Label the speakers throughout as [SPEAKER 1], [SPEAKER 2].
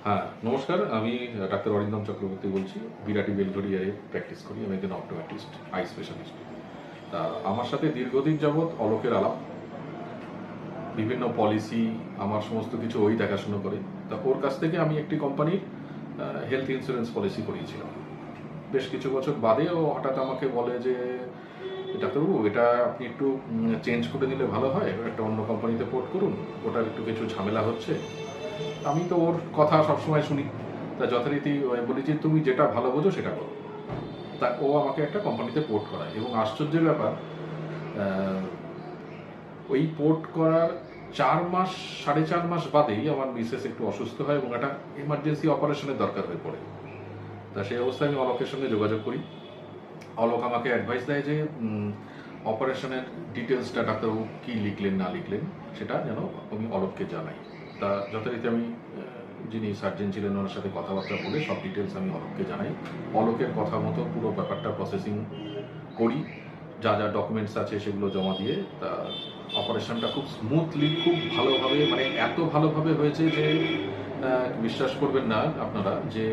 [SPEAKER 1] হ্যাঁ, নমস্কার। আমি ডাক্তার অরিন্দম চক্রবর্তী বলছি। বিরাটি বেলঘড়িয়ায় প্র্যাকটিস করি। আমি একজন অপটোমেট্রিস্ট, আই স্পেশালিস্ট। তা আমার সাথে দীর্ঘদিন যাবৎ অলোকের আলাপ। বিভিন্ন পলিসি, আমার সমস্ত কিছু ওই দেখাশুনো করে। তা ওর কাছ থেকে আমি একটি কোম্পানির হেলথ ইন্স্যুরেন্স পলিসি করিয়েছিলাম। বেশ কিছু বছর বাদে ও হঠাৎ আমাকে বলে যে, ডাক্তারবাবু, এটা আপনি একটু চেঞ্জ করে নিলে ভালো হয়, একটা অন্য কোম্পানিতে পোর্ট করুন, ওটার একটু কিছু ঝামেলা হচ্ছে। আমি তো ওর কথা সবসময় শুনি। তা যথারীতি বলি যে, তুমি যেটা ভালো বোঝো সেটা করো। তা ও আমাকে একটা কোম্পানিতে পোর্ট করায় এবং আশ্চর্যের ব্যাপার, ওই পোর্ট করার 4 মাস, 4.5 মাস বাদেই আমার মিসেস একটু অসুস্থ হয় এবং একটা এমার্জেন্সি অপারেশনের দরকার হয়ে পড়ে। তা সেই অবস্থায় আমি অলোকের সঙ্গে যোগাযোগ করি। অলোক আমাকে অ্যাডভাইস দেয় যে অপারেশনের ডিটেলসটা ডাক্তারবাবু কী লিখলেন না লিখলেন সেটা যেন আমি অলোককে জানাই। তা যথারীতি আমি যিনি সার্জন ছিলেন ওনার সাথে কথাবার্তা বলে সব ডিটেলস আমি অলোককে জানাই। অলোকের কথা মতো পুরো ব্যাপারটা প্রসেসিং করি, যা যা ডকুমেন্টস আছে সেগুলো জমা দিয়ে তা অপারেশনটা খুব স্মুথলি, খুব ভালোভাবে, মানে এত ভালোভাবে হয়েছে যে বিশ্বাস করবেন না আপনারা যে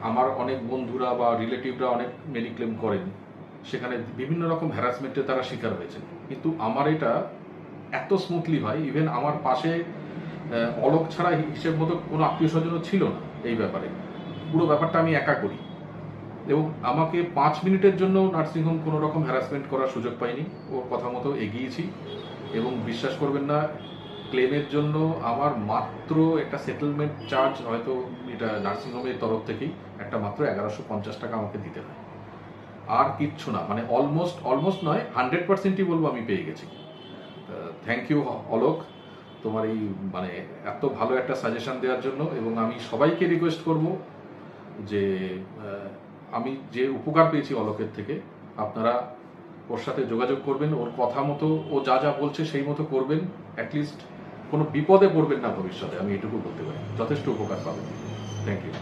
[SPEAKER 1] আমার অনেক বন্ধুরা বা রিলেটিভরা অনেক মেডিক্লেম করেন, সেখানে বিভিন্ন রকম হ্যারাসমেন্টের তারা শিকার হয়েছেন, কিন্তু আমার এটা এত স্মুথলি হয়। ইভেন আমার পাশে অলোক ছাড়া হিসেব মতো কোনো আত্মীয় স্বজনও ছিল না এই ব্যাপারে। পুরো ব্যাপারটা আমি একা করি এবং আমাকে 5 মিনিটের জন্য নার্সিংহোম কোনো রকম হ্যারাসমেন্ট করার সুযোগ পাইনি। ওর কথা মতো এগিয়েছি এবং বিশ্বাস করবেন না, ক্লেমের জন্য আমার মাত্র একটা সেটেলমেন্ট চার্জ, হয়তো এটা নার্সিংহোমের তরফ থেকেই একটা মাত্র 1150 টাকা আমাকে দিতে হয়, আর কিচ্ছু না। মানে অলমোস্ট নয়, 100%ই বলবো আমি পেয়ে গেছি। থ্যাংক ইউ অলোক, তোমার এই মানে এত ভালো একটা সাজেশন দেওয়ার জন্য। এবং আমি সবাইকে রিকোয়েস্ট করব যে আমি যে উপকার পেয়েছি অলোকের থেকে, আপনারা ওর সাথে যোগাযোগ করবেন, ওর কথা মতো ও যা যা বলছে সেই মতো করবেন। অ্যাটলিস্ট কোনো বিপদে পড়বেন না ভবিষ্যতে, আমি এটুকু বলতে পারি। যথেষ্ট উপকার পাবেন। Thank you.